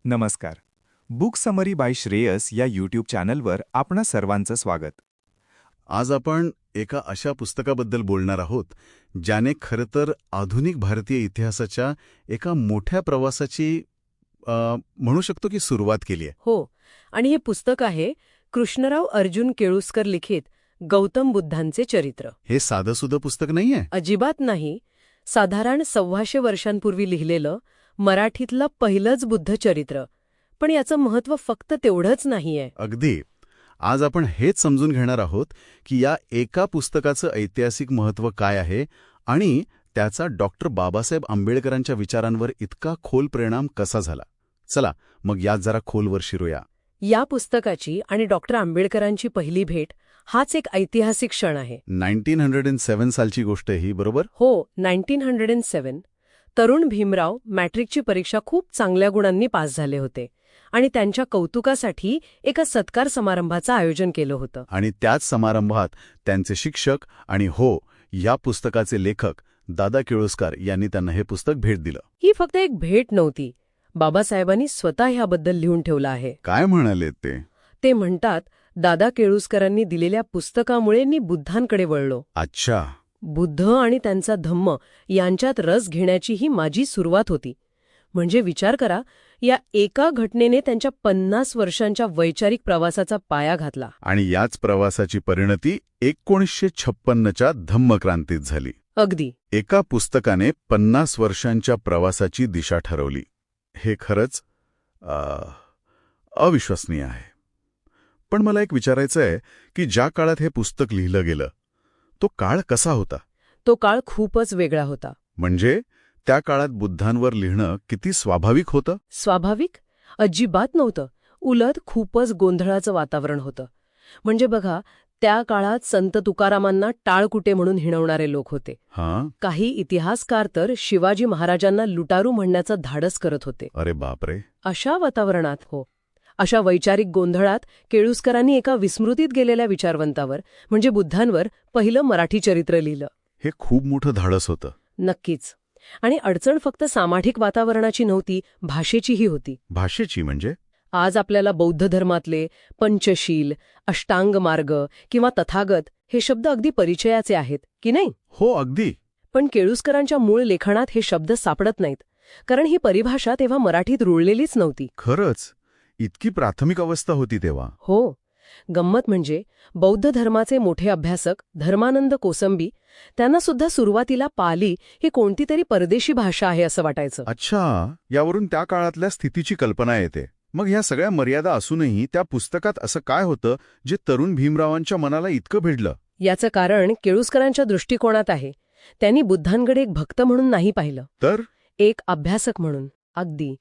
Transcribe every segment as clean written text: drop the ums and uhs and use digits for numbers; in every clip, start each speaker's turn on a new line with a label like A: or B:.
A: नमस्कार. Book summary bye Shreyas या YouTube चॅनलवर आपणा सर्वांचं स्वागत.
B: आज आपण एका अशा पुस्तकाबद्दल बोलणार आहोत ज्याने खरं तर आधुनिक भारतीय इतिहासाच्या एका मोठ्या प्रवासाची म्हणू शकतो की सुरुवात केली आहे.
C: हो, आणि हे पुस्तक आहे कृष्णराव अर्जुन केळुस्कर लिखित गौतम बुद्धांचे चरित्र.
B: हे साधंसुधं पुस्तक नाहीये.
C: अजिबात नाही. साधारण 125 वर्षांपूर्वी लिहिलेलं मराठीतलं पहिलंच बुद्ध चरित्र. पण याचं महत्त्व फक्त तेवढंच नाहीये.
B: अगदी. आज आपण हेच समजून घेणार आहोत की या एका पुस्तकाचं ऐतिहासिक महत्त्व काय आहे आणि त्याचा डॉक्टर बाबासाहेब आंबेडकरांच्या विचारांवर इतका खोल परिणाम कसा झाला. चला मग यात जरा खोलवर शिरूया.
C: या पुस्तकाची आणि डॉक्टर आंबेडकरांची पहिली भेट हाच एक ऐतिहासिक क्षण आहे.
B: 1907 सालची गोष्ट ही, बरोबर?
C: हो, 1907. तरुण भीमराव मॅट्रिकची परीक्षा खूप चांगल्या गुणांनी पास झाले होते आणि त्यांच्या कौतुकासाठी एका सत्कार समारंभाचं आयोजन केलं होतं.
B: आणि त्याच समारंभात त्यांचे शिक्षक आणि या पुस्तकाचे लेखक दादा केळुस्कर यांनी त्यांना हे पुस्तक भेट दिलं.
C: ही फक्त एक भेट नव्हती. बाबासाहेबांनी स्वतः ह्याबद्दल लिहून ठेवलं आहे.
B: काय म्हणाले ते?
C: ते म्हणतात, दादा केळुस्करांनी दिलेल्या पुस्तकामुळे मी बुद्धांकडे वळलो.
B: अच्छा.
C: बुद्ध आणि त्यांचा धम्म यांच्यात रस घेण्याची ही माझी सुरुवात होती. म्हणजे विचार करा, या एका घटनेने त्यांच्या 50 वर्षांच्या वैचारिक प्रवासाचा पाया घातला.
B: आणि याच प्रवासाची परिणती 1956च्या धम्मक्रांतीत झाली.
C: अगदी.
B: एका पुस्तकाने 50 वर्षांच्या प्रवासाची दिशा ठरवली. हे खरंच अविश्वसनीय आहे. पण मला एक विचारायचं आहे की ज्या काळात हे पुस्तक लिहिलं गेलं तो काळ कसा होता?
C: तो काळ खूपच वेगळा होता.
B: म्हणजे त्या काळात बुद्धांवर लिहिणं किती स्वाभाविक होतं?
C: स्वाभाविक? अजिबात नव्हतं. उलट खूपच गोंधळाचं वातावरण होतं. म्हणजे बघा, त्या काळात संत तुकारामांना टाळकुटे म्हणून हिणवणारे लोक होते. काही इतिहासकार तर शिवाजी महाराजांना लुटारू म्हणण्याचं धाडस करत होते.
B: अरे बापरे.
C: अशा वातावरणात अशा वैचारिक गोंधळात केळुस्करांनी एका विस्मृतीत गेलेल्या विचारवंतावर म्हणजे बुद्धांवर पहिलं मराठी चरित्र लिहिलं.
B: हे खूप मोठं धाडस होतं.
C: नक्कीच. आणि अडचण फक्त सामाजिक वातावरणाची नव्हती, भाषेचीही होती.
B: भाषेची म्हणजे?
C: आज आपल्याला बौद्ध धर्मातले पंचशील, अष्टांग मार्ग किंवा तथागत हे शब्द अगदी परिचयाचे आहेत की नाही?
B: हो, अगदी.
C: पण केळुस्करांच्या मूळ लेखनात हे शब्द सापडत नाहीत, कारण ही परिभाषा तेव्हा मराठीत रुळलेलीच नव्हती.
B: खरंच इतकी प्राथमिक अवस्था होती तेव्हा.
C: हो. गंमत म्हणजे बौद्ध धर्माचे मोठे अभ्यासक धर्मानंद कोसंबी त्यांना सुद्धा सुरुवातीला पाली ही कोणती तरी परदेशी भाषा आहे असं वाटायचं.
B: अच्छा. यावरून त्या काळातल्या स्थितीची कल्पना येते. मग ह्या सगळ्या मर्यादा असूनही त्या पुस्तकात असं काय होतं जे तरुण भीमरावांच्या मनाला इतकं भिडलं?
C: याचं कारण केळुस्करांच्या दृष्टिकोनात आहे. त्यांनी बुद्धांकडे एक भक्त म्हणून नाही पाहिलं, तर एक अभ्यासक म्हणून. अगदी.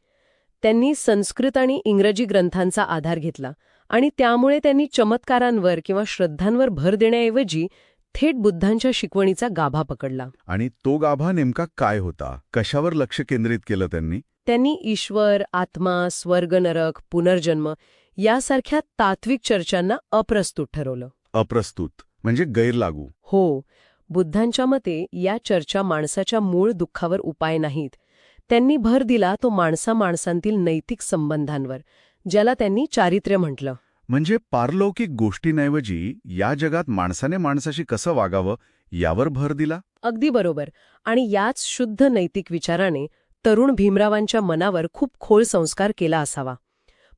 C: त्यांनी संस्कृत आणि इंग्रजी ग्रंथांचा आधार घेतला आणि त्यामुळे त्यांनी चमत्कारांवर किंवा श्रद्धांवर भर देण्याऐवजी थेट बुद्धांच्या शिकवणीचा गाभा पकडला.
B: आणि तो गाभा नेमका काय होता? कशावर लक्ष केंद्रित केलं त्यांनी?
C: त्यांनी ईश्वर, आत्मा, स्वर्ग, नरक, पुनर्जन्म यासारख्या तात्विक चर्चांना अप्रस्तुत ठरवलं.
B: अप्रस्तुत म्हणजे गैरलागू?
C: हो. बुद्धांच्या मते या चर्चा माणसाच्या मूळ दुःखावर उपाय नाहीत. त्यांनी भर दिला तो माणसांतील नैतिक संबंधांवर, ज्याला त्यांनी चारित्र्य म्हटलं.
B: म्हणजे पारलौकिक गोष्टींऐवजी या जगात माणसाने माणसाशी कसं वागावं यावर भर दिला?
C: अगदी बरोबर. आणि याच शुद्ध नैतिक विचाराने तरुण भीमरावांच्या मनावर खूप खोल संस्कार केला असावा.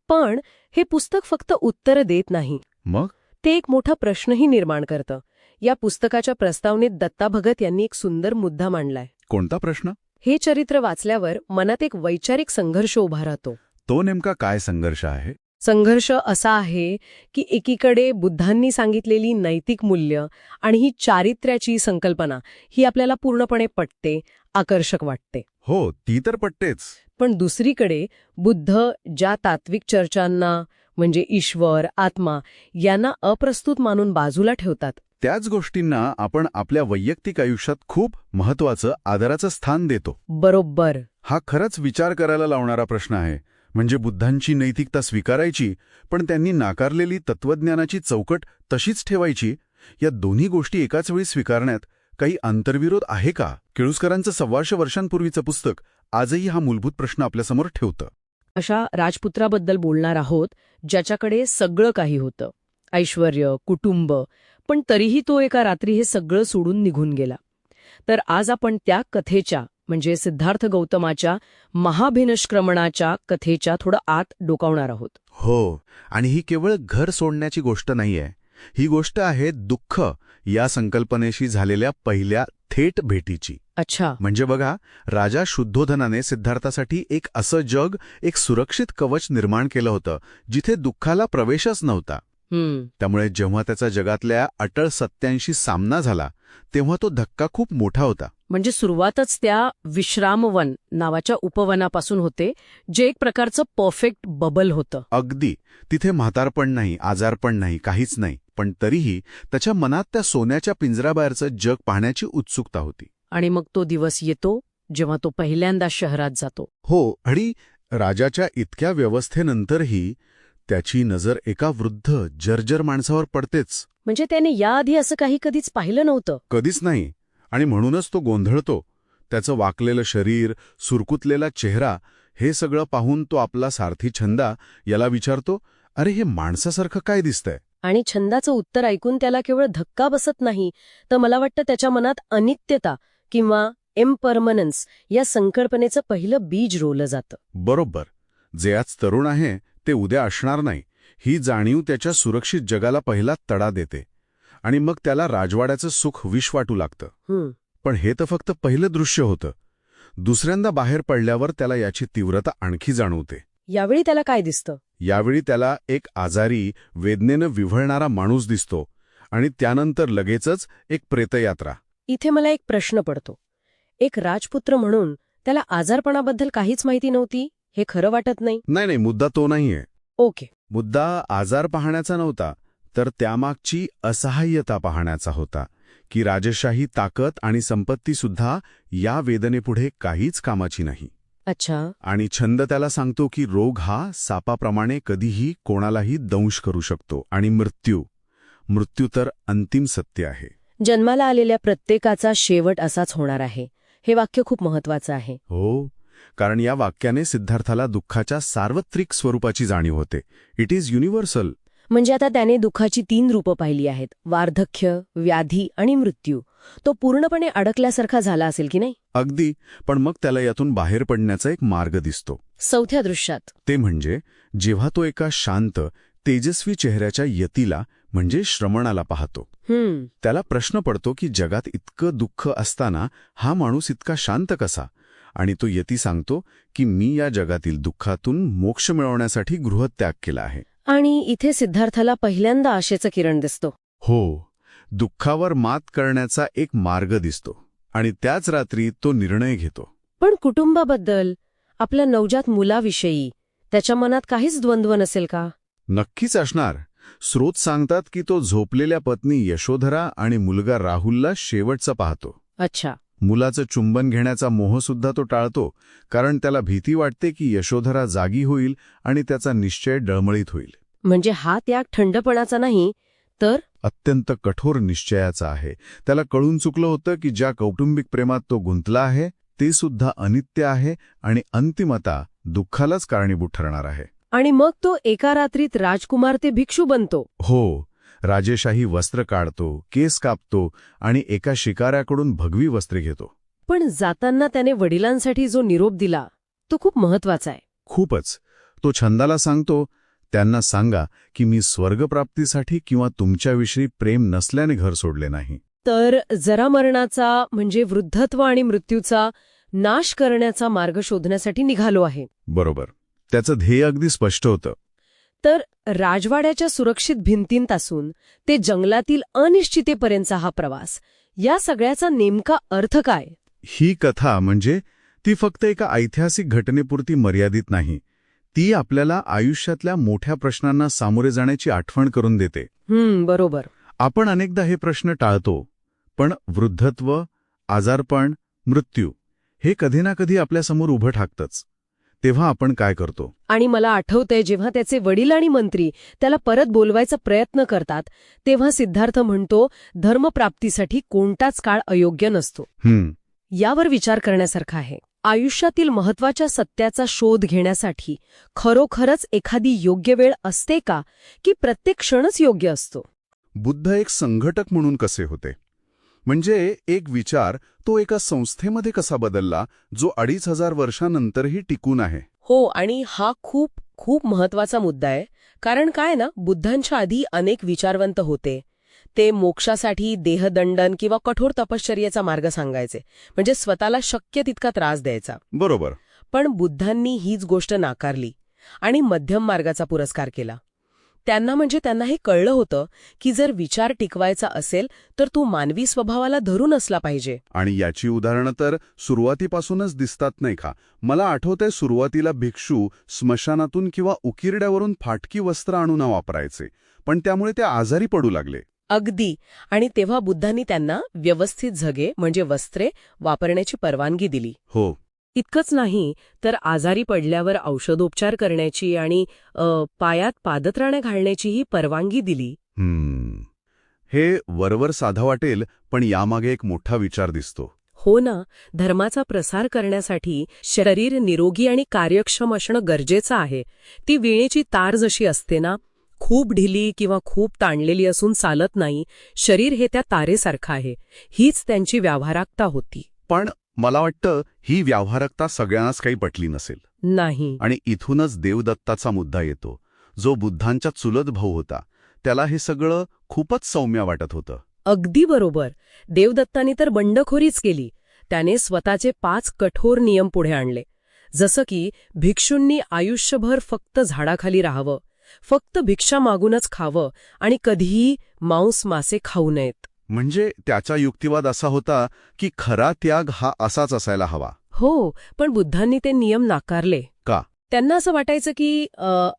C: पण हे पुस्तक फक्त उत्तर देत नाही.
B: मग
C: ते एक मोठा प्रश्नही निर्माण करतं. या पुस्तकाच्या प्रस्तावनेत दत्ता भगत यांनी एक सुंदर मुद्दा मांडलाय.
B: कोणता प्रश्न?
C: हे चरित्र वाचल्यावर मनात एक वैचारिक संघर्ष उभा राहतो.
B: तो नेमका काय संघर्ष आहे?
C: संघर्ष असा आहे की एकीकडे बुद्धांनी सांगितलेली नैतिक मूल्य आणि ही चारित्र्याची संकल्पना ही आपल्याला पूर्णपणे पटते, आकर्षक वाटते.
B: हो, ती तर पटतेच.
C: पण दुसरीकडे बुद्ध ज्या तात्विक चर्चांना म्हणजे ईश्वर, आत्मा यांना अप्रस्तुत मानून बाजूला ठेवतात,
B: त्याच गोष्टींना आपण आपल्या वैयक्तिक आयुष्यात खूप महत्वाचं, आदराचं स्थान देतो.
C: बरोबर.
B: हा खरंच विचार करायला लावणारा प्रश्न आहे. म्हणजे बुद्धांची नैतिकता स्वीकारायची, पण त्यांनी नाकारलेली तत्वज्ञानाची चौकट तशीच ठेवायची, या दोन्ही गोष्टी एकाच वेळी स्वीकारण्यात काही आंतरविरोध आहे का? केळुस्करांचं 125 वर्षांपूर्वीचं पुस्तक आजही हा मूलभूत प्रश्न आपल्यासमोर ठेवतं.
C: अशा राजपुत्राबद्दल बोलणार आहोत, ज्याच्याकडे सगळं काही होतं, ऐश्वर्य, कुटुंब, पण तरीही तो एका रात्री हे सगळं सोडून निघून गेला. तर आज आपण त्या कथेच्या, म्हणजे सिद्धार्थ गौतमाच्या महाभिनिष्क्रमणाच्या कथेच्या थोडं आत डोकावणार आहोत.
B: हो, आणि ही केवळ घर सोडण्याची गोष्ट नाहीये. ही गोष्ट आहे दुःख या संकल्पनेशी झालेल्या पहिल्या थेट भेटीची.
C: अच्छा.
B: म्हणजे बघा, राजा शुद्धोधनाने सिद्धार्थासाठी एक असं जग, एक सुरक्षित कवच निर्माण केलं होतं जिथे दुःखाला प्रवेशच नव्हता. त्यामुळे जेव्हा त्याचा जगातल्या अटळ सत्यांशी सामना झाला तेव्हा तो धक्का खूप मोठा होता.
C: म्हणजे सुरुवातच त्या विश्रामवन नावाच्या उपवनापासून होते, जे एक प्रकारचं परफेक्ट बबल होतं.
B: अगदी. तिथे म्हातारपण नाही, आजारपण नाही, काहीच नाही. पण तरीही त्याच्या मनात त्या सोन्याच्या पिंजऱ्याबाहेरचं जग पाहण्याची उत्सुकता होती.
C: आणि मग तो दिवस येतो जेव्हा तो पहिल्यांदा शहरात जातो.
B: हो, आणि राजाच्या इतक्या व्यवस्थेनंतरही त्याची नजर एका वृद्ध जर्जर माणसावर पडतेच.
C: म्हणजे त्याने याआधी असं काही कधीच पाहिलं नव्हतं.
B: कधीच नाही. आणि म्हणूनच तो गोंधळतो. त्याचं वाकलेलं शरीर, सुरकुतलेला चेहरा, हे सगळं पाहून तो आपला सारथी छंदा याला विचारतो, अरे हे माणसासारखं काय दिसतंय?
C: आणि छंदाचं उत्तर ऐकून त्याला केवळ धक्का बसत नाही, तर मला वाटतं त्याच्या मनात अनित्यता किंवा इम्परमनन्स या संकल्पनेचं पहिलं बीज रोवलं जातं.
B: बरोबर. जे आज तरुण आहे ते उद्या असणार नाही, ही जाणीव त्याच्या सुरक्षित जगाला पहिला तडा देते. आणि मग त्याला राजवाड्याचं सुख विष वाटू लागतं. पण हे तर फक्त पहिलं दृश्य होतं. दुसऱ्यांदा बाहेर पडल्यावर त्याला याची तीव्रता आणखी जाणवते.
C: यावेळी त्याला काय दिसतं?
B: यावेळी त्याला एक आजारी, वेदनेनं विव्हळणारा माणूस दिसतो. आणि त्यानंतर लगेचच एक प्रेतयात्रा.
C: इथे मला एक प्रश्न पडतो. एक राजपुत्र म्हणून त्याला आजारपणाबद्दल काहीच माहिती नव्हती, हे खरं वाटत नाही?
B: नाही, मुद्दा तो नाहीये.
C: ओके.
B: मुद्दा आजार पाहण्याचा नव्हता, तर त्यामागची असहाय्यता पाहण्याचा होता, की राजशाही ताकद आणि संपत्तीसुद्धा या वेदनेपुढे काहीच कामाची नाही.
C: अच्छा.
B: आणि छंद त्याला सांगतो की रोग हा सापाप्रमाणे कधीही कोणालाही दंश करू शकतो. आणि मृत्यू तर अंतिम सत्य आहे.
C: जन्माला आलेल्या प्रत्येकाचा शेवट असाच होणार आहे. हे वाक्य खूप महत्वाचं आहे.
B: हो, कारण या वाक्याने सिद्धार्थाला दुःखाच्या सार्वत्रिक स्वरूपाची जाणीव होते. It is universal.
C: म्हणजे आता त्याने दुःखाची 3 रूपं पाहिली आहेत: वार्धक्य, व्याधी आणि मृत्यू. तो पूर्णपणे अडकल्यासारखा झाला असेल की नाही?
B: अगदी. पण मग त्याला यातून बाहेर पडण्याचा एक मार्ग दिसतो.
C: चौथ्या दृश्यात.
B: ते म्हणजे जेव्हा तो एका शांत, तेजस्वी चेहऱ्याच्या यतीला, म्हणजे श्रमणाला पाहतो. त्याला प्रश्न पडतो की जगात इतकं दुःख असताना हा माणूस इतका शांत कसा? आणि तो यती सांगतो की मी या जगातील दुःखातून मोक्ष मिळवण्यासाठी गृहत्याग केला आहे.
C: आणि इथे सिद्धार्थाला पहिल्यांदा आशेचं किरण दिसतो.
B: हो, दुःखावर मात करण्याचा एक मार्ग दिसतो. आणि त्याच रात्री तो निर्णय घेतो.
C: पण कुटुंबाबद्दल, आपल्या नवजात मुलाविषयी त्याच्या मनात काहीच द्वंद्व नसेल का?
B: नक्कीच असणार. स्रोत सांगतात की तो झोपलेल्या पत्नी यशोधरा आणि मुलगा राहुलला शेवटचा पाहतो.
C: अच्छा.
B: मुलाचं चुंबन घेण्याचा मोहसुद्धा तो टाळतो, कारण त्याला भीती वाटते की यशोधरा जागी होईल आणि त्याचा निश्चय डळमळीत होईल.
C: म्हणजे हा त्याग थंडपणाचा नाही, तर
B: अत्यंत कठोर निश्चयाचा आहे. त्याला कळून चुकलं होतं की ज्या कौटुंबिक प्रेमात तो गुंतला आहे ते सुद्धा अनित्य आहे आणि अंतिमता दुःखालाच कारणीभूत ठरणार आहे.
C: आणि मग तो एका रात्रीत राजकुमार ते भिक्षू बनतो.
B: हो, राजेशाही वस्त्र काढतो, केस कापतो आणि एका शिकाऱ्याकडून भगवी वस्त्रे घेतो.
C: पण जाताना त्याने वडिलांसाठी जो निरोप दिला तो खूप महत्वाचा आहे.
B: खूपच. तो छंदाला सांगतो, त्यांना सांगा की मी स्वर्गप्राप्तीसाठी किंवा तुमच्याविषयी प्रेम नसल्याने घर सोडले नाही.
C: तर जरा मरणाचा, म्हणजे वृद्धत्व आणि मृत्यूचा नाश करण्याचा मार्ग शोधण्यासाठी निघालो आहे.
B: बरोबर. त्याचं ध्येय अगदी स्पष्ट होतं.
C: तर राजवाड्याच्या सुरक्षित भिंतींपासून ते जंगलातील अनिश्चितेपर्यंतचा हा प्रवास, या सगळ्याचा नेमका अर्थ काय?
B: ही कथा म्हणजे ती फक्त एका ऐतिहासिक घटनेपुरती मर्यादित नाही. ती आपल्याला आयुष्यातल्या मोठ्या प्रश्नांना सामोरे जाण्याची आठवण करून देते.
C: बरोबर.
B: आपण अनेकदा हे प्रश्न टाळतो, पण वृद्धत्व, आजारपण, मृत्यू हे कधी ना कधी आपल्यासमोर उभं ठाकतंच. तेव्हा आपण काय करतो?
C: आणि मला आठवतंय, जेव्हा त्याचे वडील आणि मंत्री त्याला परत बोलवायचा प्रयत्न करतात, तेव्हा सिद्धार्थ म्हणतो, धर्मप्राप्तीसाठी कोणताच काळ अयोग्य नसतो. यावर विचार करण्यासारखा आहे. आयुष्यातील महत्वाच्या सत्याचा शोध घेण्यासाठी खरोखरच एखादी योग्य वेळ असते का, की प्रत्येक क्षणच योग्य असतो?
B: बुद्ध एक संघटक म्हणून कसे होते? म्हणजे एक विचार तो एका संस्थेमध्ये कसा बदलला जो 2500 वर्षांनंतरही टिकून आहे?
C: हो, आणि हा खूप खूप महत्वाचा मुद्दा आहे. कारण काय ना, बुद्धांच्या आधी अनेक विचारवंत होते. ते मोक्षासाठी देहदंडन किंवा कठोर तपश्चर्येचा मार्ग सांगायचे, म्हणजे स्वतःला शक्य तितका त्रास द्यायचा.
B: बरोबर.
C: पण बुद्धांनी हीच गोष्ट नाकारली आणि मध्यम मार्गाचा पुरस्कार केला. त्यांना हे कळलं होतं की जर विचार टिकवायचा असेल तर तू मानवी स्वभावाला धरून असला पाहिजे.
B: आणि याची उदाहरणं तर सुरुवातीपासूनच दिसतात नाही का? मला आठवतंय सुरुवातीला भिक्षू स्मशानातून किंवा उकिरड्यावरून फाटकी वस्त्र आणून वापरायचे, पण त्यामुळे ते आजारी पडू लागले.
C: अगदी. आणि तेव्हा बुद्धांनी त्यांना व्यवस्थित झगे म्हणजे वस्त्रे वापरण्याची परवानगी दिली.
B: हो.
C: इतकंच नाही तर आजारी पडल्यावर औषधोपचार करण्याची आणि पायात पादत्राणे घालण्याचीही परवानगी दिली.
B: हे वरवर साधा वाटेल, पण यामागे एक मोठा विचार दिसतो.
C: हो ना, धर्माचा प्रसार करण्यासाठी शरीर निरोगी आणि कार्यक्षम असणं गरजेचं आहे. ती विणेची तार जशी असते ना, खूप ढिली किंवा खूप ताणलेली असून चालत नाही. शरीर हे त्या तारेसारखं आहे. हीच त्यांची व्यावहारिकता होती.
B: पण मला वाटतं ही व्यावहारिकता सगळ्यांनाच काही पटली नसेल.
C: नाही.
B: आणि इथूनच देवदत्ताचा मुद्दा येतो. जो बुद्धांचा चुलत भाऊ होता, त्याला हे सगळं खूपच सौम्य वाटत होतं.
C: अगदी बरोबर. देवदत्ताने तर बंडखोरीच केली. त्याने स्वतःचे 5 कठोर नियम पुढे आणले. जसं की भिक्षूंनी आयुष्यभर फक्त झाडाखाली राहावं, फक्त भिक्षा मागूनच खावं आणि कधीही मांस मासे खाऊ नयेत.
B: म्हणजे त्याचा युक्तिवाद असा होता की खरा त्याग हा असाच असायला हवा.
C: हो, पण बुद्धांनी ते नियम नाकारले.
B: का?
C: त्यांना असं वाटायचं की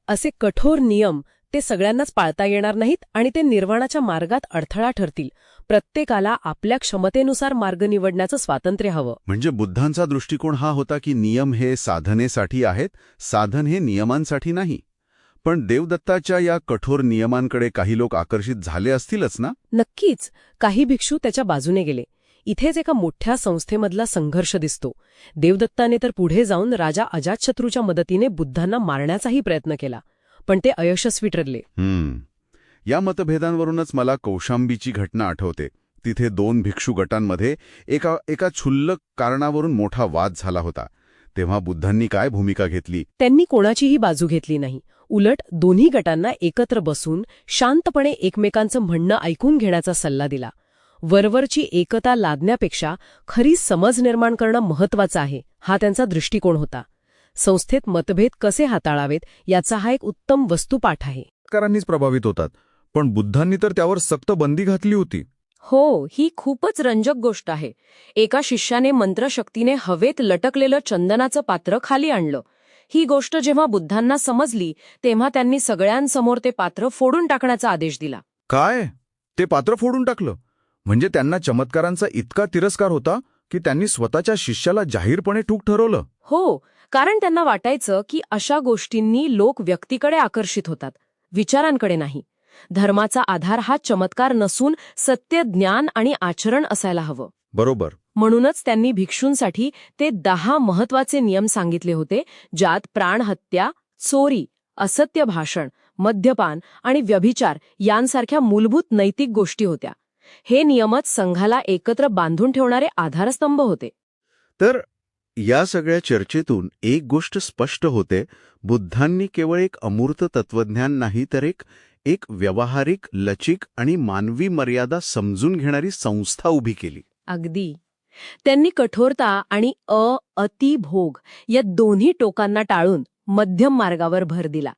C: असे कठोर नियम ते सगळ्यांनाच पाळता येणार नाहीत आणि ते निर्वाणाच्या मार्गात अडथळा ठरतील. प्रत्येकाला आपल्या क्षमतेनुसार मार्ग निवडण्याचं स्वातंत्र्य हवं.
B: म्हणजे बुद्धांचा दृष्टिकोन हा होता की नियम हे साधनेसाठी आहेत, साधन हे नियमांसाठी नाही. पण देवदत्ताच्या या कठोर नियमांकडे काही लोक आकर्षित झाले असतीलच ना?
C: नक्कीच. काही भिक्षू त्याच्या बाजूने गेले. इथेच एका मोठ्या संस्थेमधला संघर्ष दिसतो. देवदत्ताने तर पुढे जाऊन राजा अजातशत्रूच्या मदतीने बुद्धांना मारण्याचाही प्रयत्न केला, पण ते अयशस्वी ठरले.
B: या मतभेदांवरूनच मला कौशांबीची घटना आठवते. तिथे 2 भिक्षू गटांमध्ये एका क्षुल्लक कारणावरून मोठा वाद झाला होता. तेव्हा बुद्धांनी काय भूमिका घेतली?
C: त्यांनी कोणाचीही बाजू घेतली नाही. उलट दोन्ही गटांना एकत्र बसून शांतपणे एकमेकांचं म्हणणं ऐकून घेण्याचा सल्ला दिला. वरवरची एकता लादण्यापेक्षा खरी समज निर्माण करणं महत्वाचं आहे, हा त्यांचा दृष्टिकोन होता. संस्थेत मतभेद कसे हाताळावेत याचा हा एक उत्तम वस्तुपाठ आहे.
A: कारांनीच प्रभावित होतात, पण बुद्धांनी तर त्यावर सक्त बंदी घातली होती.
C: हो, ही खूपच रंजक गोष्ट आहे. एका शिष्याने मंत्रशक्तीने हवेत लटकलेलं चंदनाचं पात्र खाली आणलं. ही गोष्ट जेव्हा बुद्धांना समजली तेव्हा त्यांनी सगळ्यांसमोर ते पात्र फोडून टाकण्याचा आदेश दिला.
A: काय? ते पात्र फोडून टाकलं? म्हणजे त्यांना चमत्कारांचा इतका तिरस्कार होता की त्यांनी स्वतःच्या शिष्याला जाहीरपणे ठूक ठरवलं?
C: हो, कारण त्यांना वाटायचं की अशा गोष्टींनी लोक व्यक्तीकडे आकर्षित होतात, विचारांकडे नाही. धर्माचा आधार हा चमत्कार नसून सत्य, ज्ञान आणि आचरण असायला हवं.
A: बरोबर.
C: म्हणूनच त्यांनी भिक्षूंसाठी ते 10 महत्वाचे नियम सांगितले होते, ज्यात प्राणहत्या, चोरी, असत्य भाषण, मद्यपान आणि व्यभिचार यांसारख्या मूलभूत नैतिक गोष्टी होत्या. हे नियमच संघाला एकत्र बांधून ठेवणारे आधारस्तंभ होते.
B: तर या सगळ्या चर्चेतून एक गोष्ट स्पष्ट होते. बुद्धांनी केवळ एक अमूर्त तत्वज्ञान नाही, तर एक व्यावहारिक, लचिक आणि मानवी मर्यादा समजून घेणारी संस्था उभी केली.
C: अगदी. त्यांनी कठोरता आणि अतिभोग या दोन्ही टोकांना टाळून मध्यम मार्गावर भर दिला.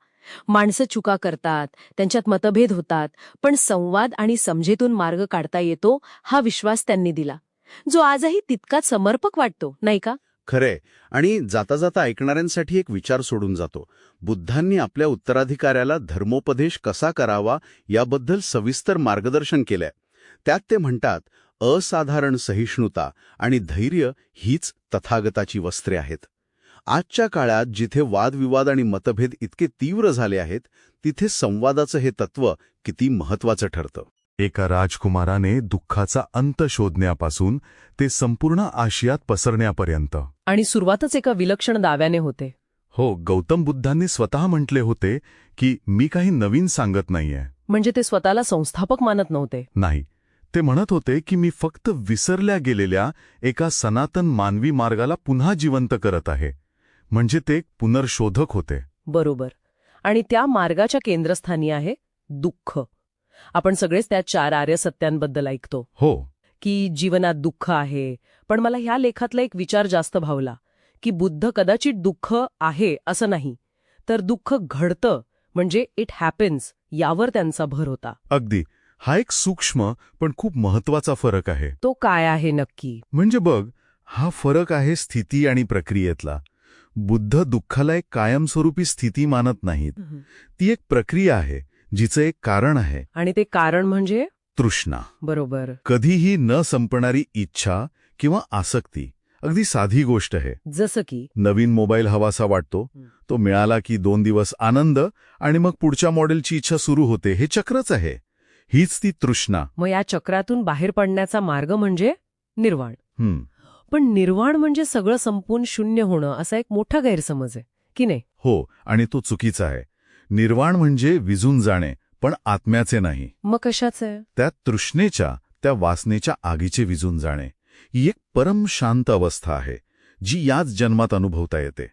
C: माणसं चुका करतात, त्यांच्यात मतभेद होतात, पण संवाद आणि समजेतून मार्ग काढता येतो हा विश्वास त्यांनी दिला, जो आजही तितकाच समर्पक वाटतो, नाही का?
B: खरे. आणि जाता जाता ऐकणाऱ्यांसाठी एक विचार सोडून जातो. बुद्धांनी आपल्या उत्तराधिकाऱ्याला धर्मोपदेश कसा करावा याबद्दल सविस्तर मार्गदर्शन केलंय. त्यात ते म्हणतात, असाधारण सहिष्णुता आणि धैर्य हीच तथागताची वस्त्रे आहेत. आजच्या काळात जिथे वादविवाद आणि मतभेद इतके तीव्र झाले आहेत, तिथे संवादाचं हे तत्व किती महत्वाचं ठरतं.
D: एका राजकुमाराने दुःखाचा अंत शोधण्यापासून ते संपूर्ण आशियात पसरण्यापर्यंत.
C: आणि सुरुवातच एका विलक्षण दाव्याने होते.
D: हो, गौतम बुद्धांनी स्वतः म्हटले होते की मी काही नवीन सांगत नाहीये.
C: म्हणजे ते स्वतःला संस्थापक मानत नव्हते.
D: नाही, ते म्हणत होते की मी फक्त विसरल्या गेलेल्या एका सनातन मानवी मार्गाला पुन्हा जिवंत करत आहे. म्हणजे ते एक पुनर्शोधक होते.
C: बरोबर. आणि त्या मार्गाच्या केंद्रस्थानी आहे दुःख. आपण सगळेच त्या 4 आर्य सत्यांबद्दल ऐकतो
D: हो,
C: की जीवनात दुःख आहे. पण मला ह्या लेखातला एक विचार जास्त भावला की बुद्ध कदाचित दुःख आहे असं नाही, तर दुःख घडतं म्हणजे इट हॅपन्स यावर त्यांचा भर होता.
D: अगदी. हा एक सूक्ष्म पण खूप महत्वाचा फरक आहे.
C: तो काय आहे नक्की?
D: म्हणजे बघ, हा फरक आहे स्थिती आणि प्रक्रियेतला. बुद्ध दुःखाला एक कायमस्वरूपी स्थिती मानत नाहीत. ती एक प्रक्रिया आहे जिचं एक कारण आहे.
C: आणि ते कारण म्हणजे
D: तृष्णा.
C: बरोबर.
D: कधीही न संपणारी इच्छा किंवा आसक्ती. अगदी साधी गोष्ट आहे.
C: जसं की
D: नवीन मोबाईल हवासा वाटतो, तो मिळाला की 2 दिवस आनंद आणि मग पुढच्या मॉडेलची इच्छा सुरू होते. हे चक्रच आहे. हीच ती तृष्णा.
C: मग या चक्रातून बाहेर पडण्याचा मार्ग म्हणजे निर्वाण. पण निर्वाण म्हणजे सगळं संपून शून्य होणं असा एक मोठा गैरसमज आहे की नाही?
D: हो, आणि तो चुकीचा आहे. निर्वाण म्हणजे विझून जाणे, पण आत्म्याचे नाही.
C: मग कशाचं आहे?
D: त्या तृष्णेच्या, त्या वासनेच्या आगीचे विझून जाणे. ही एक परम शांत अवस्था आहे जी याच जन्मात अनुभवता येते.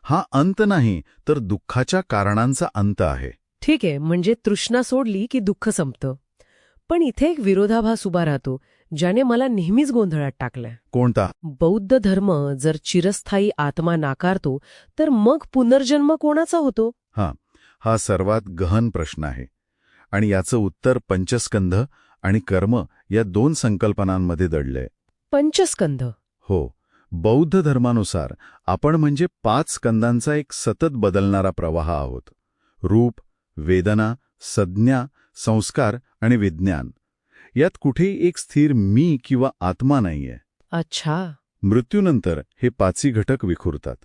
D: हा अंत नाही, तर दुःखाच्या कारणांचा अंत आहे.
C: ठीक आहे, म्हणजे तृष्णा सोडली की दुःख संपतं. पण इथे एक विरोधाभास उभा राहतो ज्याने मला नेहमीच गोंधळात टाकलंय.
D: कोणता?
C: बौद्ध धर्म जर चिरस्थायी आत्मा नाकारतो तर मग पुनर्जन्म कोणाचा होतो?
D: हा सर्वात गहन प्रश्न आहे. आणि याचं उत्तर पंचस्कंध आणि कर्म या 2 संकल्पनांमध्ये दडलंय.
C: पंचस्कंध?
D: हो. बौद्ध धर्मानुसार आपण म्हणजे 5 स्कंदांचा एक सतत बदलणारा प्रवाह आहोत. रूप, वेदना, संज्ञा, संस्कार आणि विज्ञान. यात कुठेही एक स्थिर मी किंवा आत्मा नाहीये.
C: अच्छा.
D: मृत्यूनंतर हे 5ही घटक विखुरतात.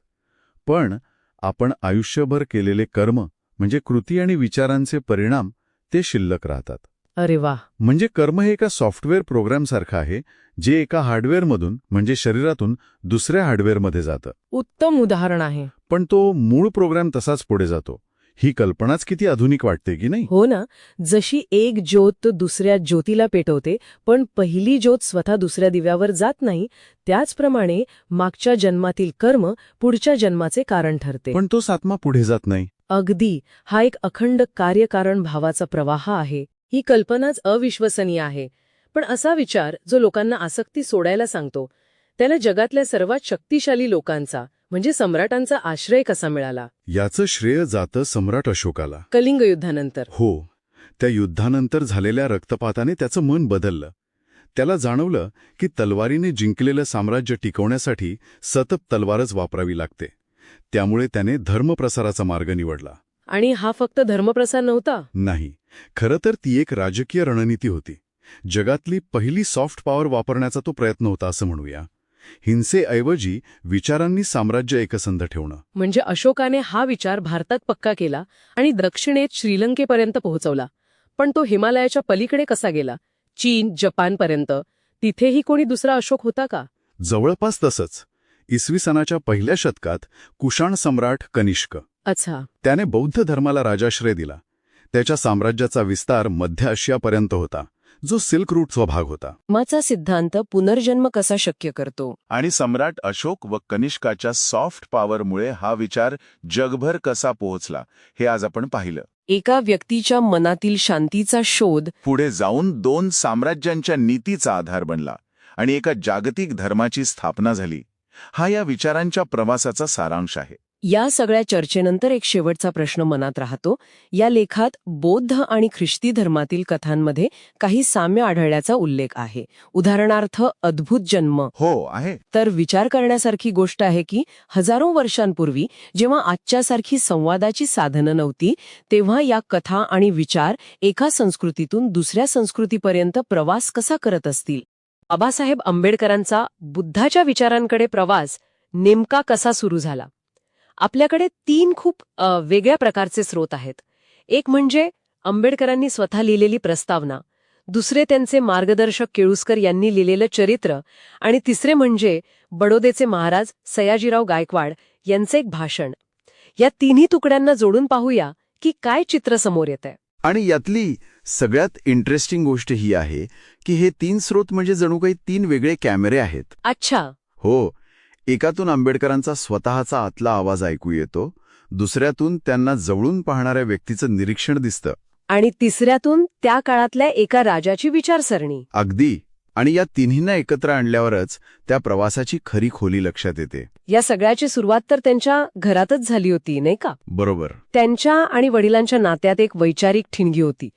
D: पण आपण आयुष्यभर केलेले कर्म म्हणजे कृती आणि विचारांचे परिणाम ते शिल्लक राहतात.
C: अरे वा.
D: म्हणजे कर्म हे एका सॉफ्टवेअर प्रोग्रामसारखं आहे जे एका हार्डवेअरमधून म्हणजे शरीरातून दुसऱ्या हार्डवेअरमध्ये जातं.
C: उत्तम उदाहरण आहे.
D: पण तो मूळ प्रोग्राम तसाच पुढे जातो. ही कल्पनाच किती आधुनिक वाटते की नाही?
C: हो ना. जशी एक ज्योत दुसऱ्या ज्योतीला पेटवते पण पहिली ज्योत स्वतः दुसऱ्या दिव्यावर जात नाही, त्याचप्रमाणे मागच्या जन्मातील कर्म पुढच्या जन्माचे कारण ठरते.
D: पण तोच आत्मा पुढे जात नाही.
C: अगदी. हा एक अखंड कार्यकारण भावाचा प्रवाह आहे. ही कल्पनाच अविश्वसनीय आहे. पण असा विचार जो लोकांना आसक्ती सोडायला सांगतो, त्याला जगातल्या सर्वात शक्तिशाली लोकांचा म्हणजे सम्राटांचा आश्रय कसा मिळाला?
D: याचं श्रेय जातं सम्राट अशोकाला.
C: कलिंग युद्धानंतर.
D: हो. त्या युद्धानंतर झालेल्या रक्तपाताने त्याचं मन बदललं. त्याला जाणवलं की तलवारीने जिंकलेलं साम्राज्य टिकवण्यासाठी सतत तलवारच वापरावी लागते. त्यामुळे त्याने धर्मप्रसाराचा मार्ग निवडला.
C: आणि हा फक्त धर्मप्रसार नव्हता?
D: नाही, खरं तर ती एक राजकीय रणनीती होती. जगातली पहिली सॉफ्ट पॉवर वापरण्याचा तो प्रयत्न होता असं म्हणूया. हिंसेऐवजी विचारांनी साम्राज्य एकसंध ठेवणं.
C: म्हणजे अशोकाने हा विचार भारतात पक्का केला आणि दक्षिणेत श्रीलंकेपर्यंत पोहोचवला. पण तो हिमालयाच्या पलीकडे कसा गेला? चीन, जपानपर्यंत. तिथेही कोणी दुसरा अशोक होता का?
D: जवळपास तसंच. इसवी सनाच्या पहिल्या शतकात कुशाण सम्राट कनिष्क.
C: अच्छा.
D: त्याने बौद्ध धर्माला राजाश्रय दिला. त्याच्या साम्राज्याचा विस्तार मध्य आशियापर्यंत होता, जो सिल्क रूटचा भाग होता.
C: माचा सिद्धांत पुनर्जन्म कसा शक्य करतो?
E: आणि सम्राट अशोक व कनिष्काच्या सॉफ्ट पॉवरमुळे हा विचार जगभर कसा पोहोचला हे आज आपण पाहिलं.
C: एका व्यक्तीच्या मनातील शांतीचा शोध
E: पुढे जाऊन 2 साम्राज्यांच्या नीतीचा आधार बनला आणि एका जागतिक धर्माची स्थापना झाली. हा या विचारांच्या प्रवासाचा सारांश आहे.
C: या सगळ्या चर्चेनंतर एक शेवटचा प्रश्न मनात राहतो. या लेखात बौद्ध आणि ख्रिस्ती धर्मातील कथांमध्ये काही साम्य आढळल्याचा उल्लेख आहे. उदाहरणार्थ अद्भुत जन्म.
E: हो आहे.
C: तर विचार करण्यासारखी गोष्ट आहे की हजारो वर्षांपूर्वी जेव्हा आजच्यासारखी संवादाची साधनं नव्हती, तेव्हा या कथा आणि विचार एका संस्कृतीतून दुसऱ्या संस्कृतीपर्यंत प्रवास कसा करत असतील. बाबासाहेब आंबेडकरांचा बुद्धाच्या विचारांकडे प्रवास नेमका कसा सुरू झाला? आपल्याकडे 3 खूप वेगळ्या प्रकारचे स्रोत आहेत. एक म्हणजे आंबेडकरांनी स्वतः लिहिलेली प्रस्तावना. दुसरे त्यांचे मार्गदर्शक केळुस्कर यांनी लिहिलेलं चरित्र आणि तिसरे म्हणजे बडोदेचे महाराज सयाजीराव गायकवाड यांचे एक भाषण. या तिन्ही तुकड्यांना जोडून पाहूया की काय चित्र समोर येतंय.
B: आणि यातली सगळ्यात इंटरेस्टिंग गोष्ट ही आहे की हे 3 स्रोत म्हणजे जणू काही 3 वेगळे कॅमेरे आहेत.
C: अच्छा.
B: हो, एकातून आंबेडकरांचा स्वतःचा आतला आवाज ऐकू येतो, दुसऱ्यातून त्यांना जवळून पाहणाऱ्या व्यक्तीचं निरीक्षण दिसतं,
C: आणि तिसऱ्यातून त्या काळातल्या एका राजाची विचारसरणी.
B: अगदी. आणि या तिन्हींना एकत्र आणल्यावरच त्या प्रवासाची खरी खोली लक्षात येते.
C: या सगळ्याची सुरुवात तर त्यांच्या घरातच झाली होती, नाही का?
B: बरोबर.
C: त्यांच्या आणि वडिलांच्या नात्यात एक वैचारिक ठिणगी होती.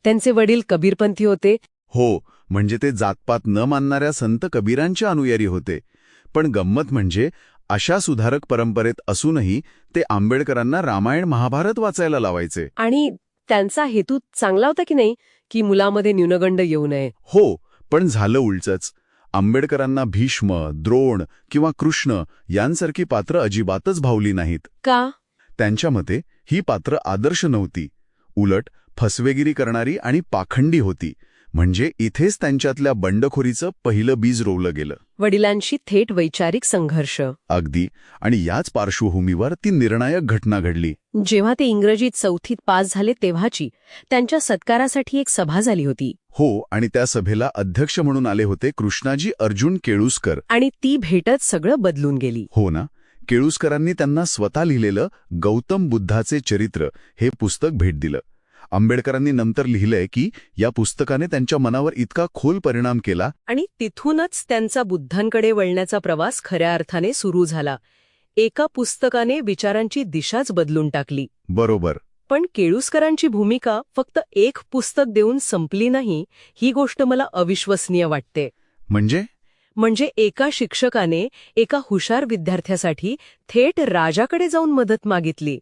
C: त्यांचे वडील कबीरपंथी होते.
B: हो, म्हणजे ते जातपात न मानणाऱ्या संत कबीरांचे अनुयायी होते. पण गंमत म्हणजे अशा सुधारक परंपरेत असूनही ते आंबेडकरांना रामायण महाभारत वाचायला लावायचे.
C: आणि त्यांचा हेतू चांगला होता की नाही, की मुलामध्ये न्यूनगंड येऊ नये.
B: हो, पण झालं उलटच. आंबेडकरांना भीष्म, द्रोण किंवा कृष्ण यांसारखी पात्र अजिबातच भावली नाहीत.
C: का?
B: त्यांच्या मते ही पात्र आदर्श नव्हती, उलट फसवेगिरी करणारी आणि पाखंडी होती. म्हणजे इथेच त्यांच्यातल्या बंडखोरीचं पहिलं बीज रोवलं गेलं.
C: वडिलांशी थेट वैचारिक संघर्ष.
B: अगदी. आणि याच पार्श्वभूमीवर ती निर्णायक घटना घडली.
C: जेव्हा ते इंग्रजीत 4थीत पास झाले तेव्हाची त्यांच्या सत्कारासाठी एक सभा झाली होती.
B: हो, आणि त्या सभेला अध्यक्ष म्हणून आले होते कृष्णाजी अर्जुन केळुस्कर.
C: आणि ती भेटच सगळं बदलून गेली.
B: हो ना. केळुस्करांनी त्यांना स्वतः लिहिलेलं गौतम बुद्धाचे चरित्र हे पुस्तक भेट दिलं. आंबेडकरांनी नंतर लिहिलंय की या पुस्तकाने त्यांच्या मनावर इतका खोल परिणाम केला.
C: आणि तिथूनच त्यांचा बुद्धांकडे वळण्याचा प्रवास खऱ्या अर्थाने सुरू झाला. एका पुस्तकाने विचारांची दिशाच बदलून टाकली.
B: बरोबर.
C: पण केळुस्करांची भूमिका फक्त एक पुस्तक देऊन संपली नाही, ही गोष्ट मला अविश्वसनीय वाटते. म्हणजे एका शिक्षकाने एका हुशार विद्यार्थ्यासाठी थेट राजाकडे जाऊन मदत मागितली.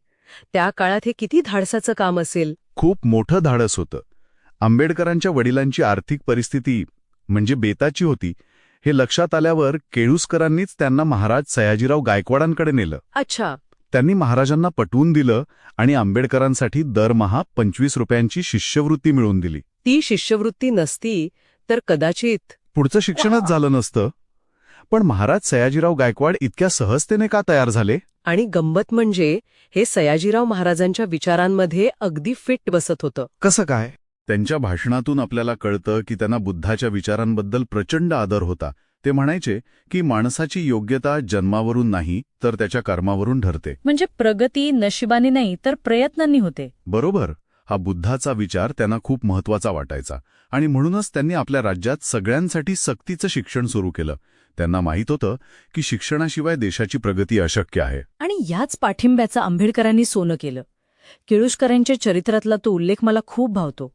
C: त्या काळात हे किती धाडसाचं काम असेल.
B: खूप मोठं धाडस होतं. आंबेडकरांच्या वडिलांची आर्थिक परिस्थिती म्हणजे बेताची होती हे लक्षात आल्यावर केळुस्करांनीच त्यांना महाराज सयाजीराव गायकवाडांकडे नेलं.
C: अच्छा.
B: त्यांनी महाराजांना पटवून दिलं आणि आंबेडकरांसाठी दरमहा 25 रुपयांची शिष्यवृत्ती मिळवून दिली.
C: ती शिष्यवृत्ती नसती तर कदाचित
B: पुढचं शिक्षणच झालं नसतं. पण महाराज सयाजीराव गायकवाड इतक्या सहजतेने का तयार झाले?
C: आणि गंमत म्हणजे हे सयाजीराव महाराजांच्या विचारांमध्ये अगदी फिट बसत होतं.
B: कसं काय?
D: त्यांच्या भाषणातून आपल्याला कळतं की त्यांना बुद्धाच्या विचारांबद्दल प्रचंड आदर होता. ते म्हणायचे की माणसाची योग्यता जन्मावरून नाही तर त्याच्या कर्मावरून ठरते.
F: म्हणजे प्रगती नशिबाने नाही तर प्रयत्नांनी होते.
D: बरोबर. हा बुद्धाचा विचार त्यांना खूप महत्वाचा वाटायचा आणि म्हणूनच त्यांनी आपल्या राज्यात सगळ्यांसाठी सक्तीचं शिक्षण सुरू केलं. त्यांना माहीत होतं की शिक्षणाशिवाय देशाची प्रगती अशक्य आहे.
F: आणि याच पाठिंब्याचं आंबेडकरांनी सोनं केलं. केळुस्करांच्या चरित्रातला तो उल्लेख मला खूप भावतो.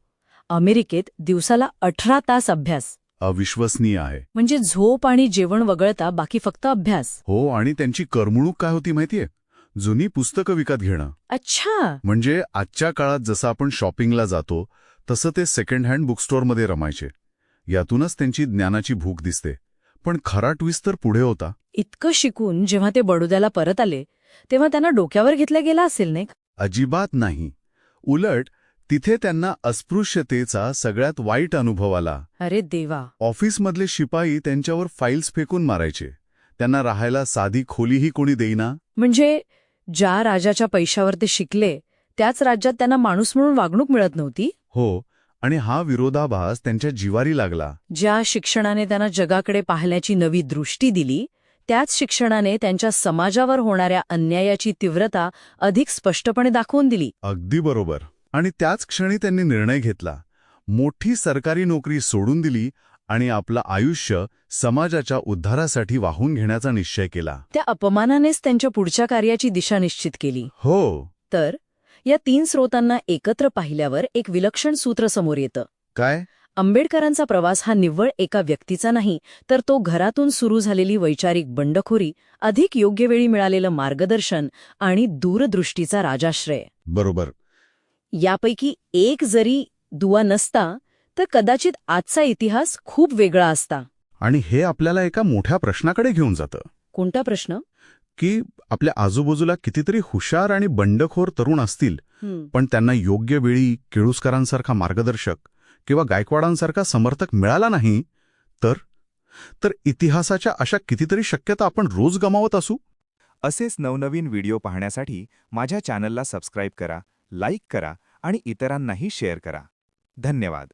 F: अमेरिकेत दिवसाला 18 तास अभ्यास.
D: अविश्वसनीय आहे.
F: म्हणजे झोप आणि जेवण वगळता बाकी फक्त अभ्यास.
D: हो, आणि त्यांची करमणूक काय होती माहितीये? जुनी पुस्तकं विकत घेणं.
F: अच्छा.
D: म्हणजे आजच्या काळात जसं आपण शॉपिंगला जातो तसं ते सेकंड हँड बुकस्टोअरमध्ये रमायचे. यातूनच त्यांची ज्ञानाची भूक दिसते. पण खरा ट्विस्ट तर पुढे होता.
F: इतकं शिकून जेव्हा ते बडोद्याला परत आले तेव्हा त्यांना डोक्यावर घेतलं गेलं असेल नाही?
D: अजिबात नाही. उलट तिथे त्यांना अस्पृश्यतेचा सगळ्यात वाईट अनुभव आला.
F: अरे देवा.
D: ऑफिसमधले शिपाई त्यांच्यावर फाईल्स फेकून मारायचे. त्यांना राहायला साधी खोलीही कोणी देईना.
F: म्हणजे ज्या राजाच्या पैशावर ते शिकले त्याच राज्यात त्यांना माणूस म्हणून वागणूक मिळत नव्हती.
D: हो, आणि हा विरोधाभास त्यांच्या जिवारी लागला.
F: ज्या शिक्षणाने त्यांना जगाकडे पाहण्याची नवी दृष्टी दिली त्याच शिक्षणाने त्यांच्या समाजावर होणाऱ्या अन्यायाची तीव्रता अधिक स्पष्टपणे दाखवून दिली.
D: अगदी बरोबर. आणि त्याच क्षणी त्यांनी निर्णय घेतला. मोठी सरकारी नोकरी सोडून दिली आणि आपलं आयुष्य समाजाच्या उद्धारासाठी वाहून घेण्याचा निश्चय केला.
F: त्या अपमानानेच त्यांच्या पुढच्या कार्याची दिशा निश्चित केली.
D: हो.
F: तर या 3 स्रोतांना एकत्र पाहिल्यावर एक विलक्षण सूत्र समोर येतं.
D: काय?
F: आंबेडकरांचा प्रवास हा निव्वळ एका व्यक्तीचा नाही तर तो घरातून सुरू झालेली वैचारिक बंडखोरी, अधिक योग्य वेळी मिळालेलं मार्गदर्शन आणि दूरदृष्टीचा राजाश्रय.
D: बरोबर.
F: यापैकी एक जरी दुवा नसता तर कदाचित आजचा इतिहास खूप वेगळा असता.
D: आणि हे आपल्याला एका मोठ्या प्रश्नाकडे घेऊन जातं.
F: कोणता प्रश्न?
D: की आपल्या आजूबाजूला कितीतरी हुशार आणि बंडखोर तरुण असतील, पण त्यांना योग्य वेळी केळुस्करांसारखा मार्गदर्शक किंवा गायकवाडांसारखा समर्थक मिळाला नाही तर इतिहासाच्या अशा कितीतरी शक्यता आपण रोज गमावत असू.
G: असेच नवनवीन व्हिडिओ पाहण्यासाठी माझ्या चॅनलला सबस्क्राईब करा, लाईक करा आणि इतरांनाही शेअर करा. धन्यवाद.